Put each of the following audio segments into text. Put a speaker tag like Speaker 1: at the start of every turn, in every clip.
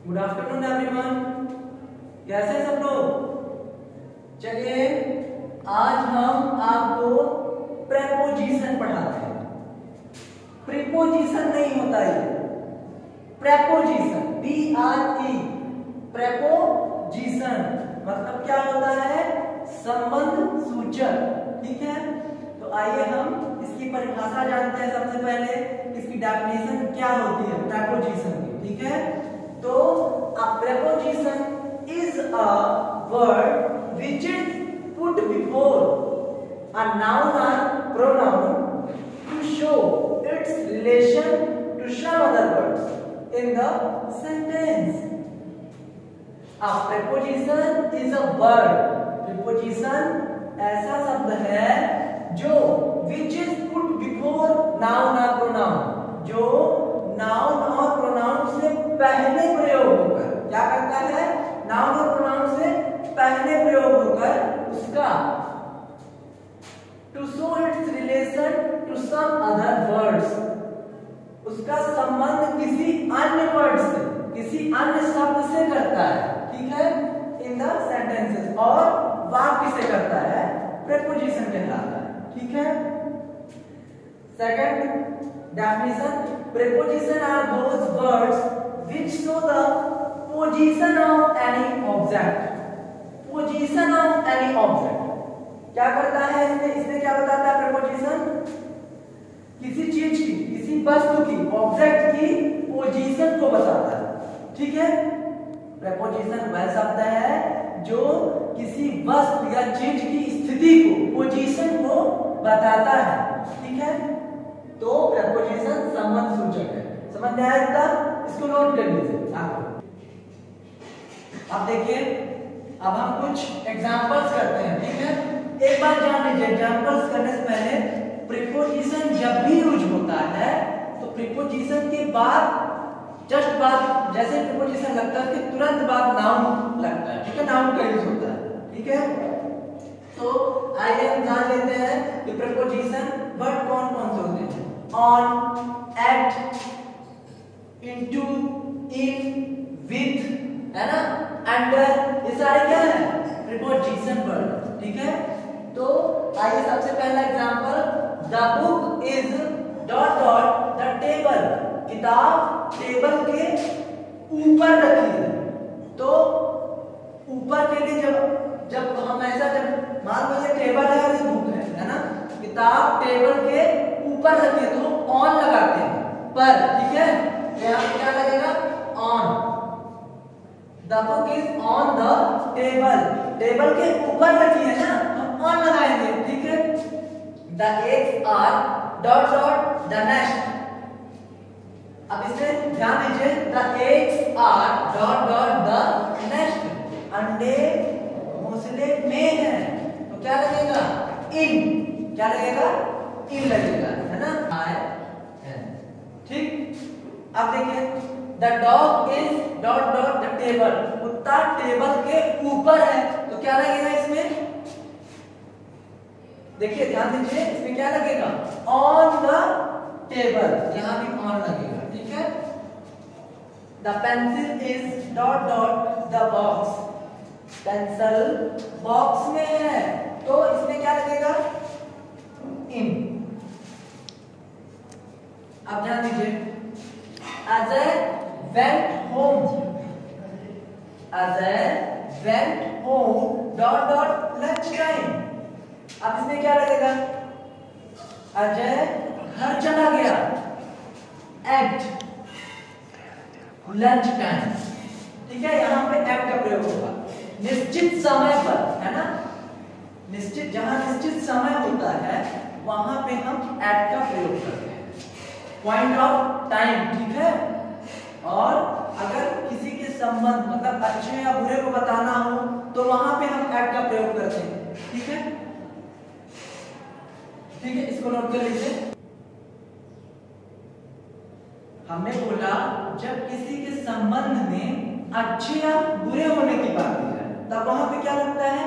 Speaker 1: Good afternoon everyone, कैसे हैं सब लोग। चलिए आज हम आपको प्रेपोजिशन पढ़ाते हैं। प्रीपोजिशन नहीं होता ये, प्रेपोजिशन, PRE, प्रेपोजिशन मतलब क्या होता है, संबंध सूचक। ठीक है, तो आइए हम इसकी परिभाषा जानते हैं। सबसे पहले इसकी डेफिनेशन क्या होती है प्रेपोजिशन की। ठीक है, तो a preposition is a word which is put before a noun or pronoun to show its relation to some other words in the sentence. A preposition is a word, preposition ऐसा शब्द है जो which is put before noun or pronoun, जो noun और pronoun से पहले प्रयोग होकर क्या करता है, नाउन और प्रोनाउन से पहले प्रयोग होकर उसका to show its relation to some other words, उसका संबंध किसी अन्य वर्ड से, किसी अन्य शब्द से करता है। ठीक है, इन द सेंटेंसेस, और वाक्य से करता है, प्रेपोजिशन कहलाता है। ठीक है, second definition, preposition are those words which show the position of any object, position of any object। क्या करता है इसमें क्या बताता है प्रेपोजिशन, किसी चीज की, किसी वस्तु की, ऑब्जेक्ट की पोजीशन को बताता है। ठीक है, प्रेपोजिशन वह शब्द है जो किसी वस्तु या चीज की स्थिति को, पोजीशन को बताता है। ठीक है, तो प्रेपोजिशन संबंध सूचक है। समझ में आया इसका, इसको नोट कर लीजिए आपको। अब देखिए, अब हम कुछ एग्जांपल्स करते हैं। ठीक है, एक बार जान लीजिए, एग्जांपल्स करने से पहले प्रीपोजिशन जब भी यूज होता है तो प्रीपोजिशन के बाद जस्ट बाद, जैसे प्रीपोजिशन लगता है उसके तुरंत बाद नाउन लगता है। ठीक है, नाउन का यूज होता है। ठीक है, तो आइए हम जान लेते हैं कि प्रीपोजिशन वर्ड कौन कौन से होते हैं। on, at, into, in, with, है ना, under, ये सारे क्या है, प्रीपोजिशन वर्ड। ठीक है, तो आइए सबसे पहला example, the book is dot dot the table, किताब टेबल के ऊपर रखी है। तो ऊपर के लिए जब हम ऐसा, जब मान लीजिए टेबल है और बुक है ना, किताब टेबल के ऊपर रखिए तो ऑन लगाते हैं पर। ठीक है, यहाँ पे क्या लगेगा, on. The book is on the table, table के ऊपर रखी है ना, हम ऑन लगाएंगे। ठीक है, the eggs R dot dot the nest. अब इसमें ध्यान दीजिए, the eggs R dot dot the nest, अंडे घोंसले में है, तो क्या लगेगा, इन। क्या लगेगा, इन लगेगा, है ना, ठीक। अब देखिए, the dog is dot dot the table, कुत्ता टेबल के ऊपर है, तो क्या लगेगा इसमें, देखिए ध्यान दीजिए, इसमें क्या लगेगा, ऑन द टेबल, यहां भी ऑन लगेगा। ठीक है, the pencil is dot dot the box, pencil box में है, तो इसमें क्या लगेगा, इन। अब ध्यान दीजिए, Ajay went home, Ajay went home dot dot lunch time. अब इसमें क्या लगेगा, अजय घर चला गया एट लंच टाइम। ठीक है, यहां पे एट का प्रयोग होगा, निश्चित समय पर, है ना, निश्चित, जहां निश्चित समय होता है वहां पे हम एट का प्रयोग करते हैं, पॉइंट ऑफ टाइम। ठीक है, और अगर किसी के संबंध मतलब अच्छे या बुरे को बताना हो तो वहां पे हम एट का प्रयोग करते हैं। ठीक है, ठीक है, इसको नोट कर लीजिए। हमने बोला जब किसी के संबंध में अच्छे या बुरे होने की बात है तब वहां पे क्या लगता है,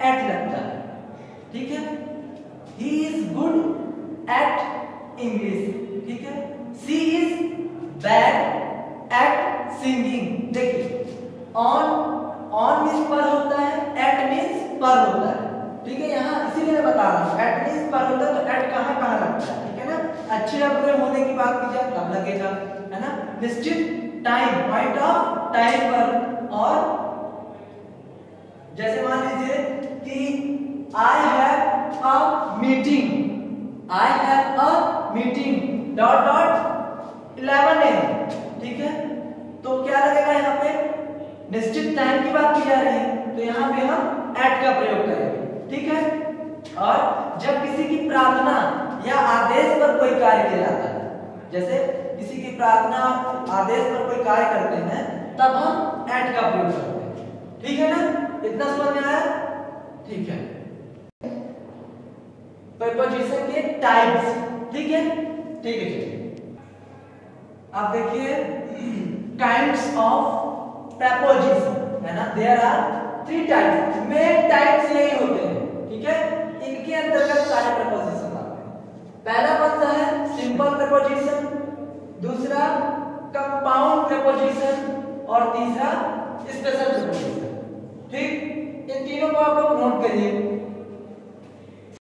Speaker 1: एट लगता है। ठीक है, he is good at English। ठीक है, she is bad at singing. देखिए ऑन मीन्स पर होता है, एट मीन्स पर होता है, ठीक है। यहाँ इसीलिए मैं बता रहा हूँ एट मीन्स पर होता है, तो एट कहाँ लगता है, ठीक है ना। अच्छे या बुरे होने की बात की जाए तब लगेगा, है ना। निश्चित टाइम, पॉइंट ऑफ टाइम पर, और जैसे मान लीजिए कि I have a meeting, I have a meeting dot dot 11 AM, ठीक है। तो क्या लगेगा यहाँ पे, निश्चित टाइम की बात की जा रही है, तो यहाँ पे हम एट का प्रयोग करेंगे, ठीक है। और जब किसी की प्रार्थना या आदेश पर कोई कार्य किया जाता है, जैसे किसी की प्रार्थना आदेश पर कोई कार्य करते हैं, तब हम एट का प्रयोग करते हैं, ठीक है ना। इतना समझ में आया, ठीक है। प्रीपोजिशन के टाइप्स, ठीक है, ठीक है। अब देखिए काइंड्स ऑफ प्रीपोजिशन, है ना। There are 3 types, main types यही होते हैं, ठीक है। इनके अंतर्गत सारे प्रीपोजिशन आते हैं। पहला कौन सा है, सिंपल प्रीपोजिशन, दूसरा कंपाउंड प्रीपोजिशन, और तीसरा स्पेशल प्रीपोजिशन, ठीक। इन तीनों को आप लोग नोट करिए।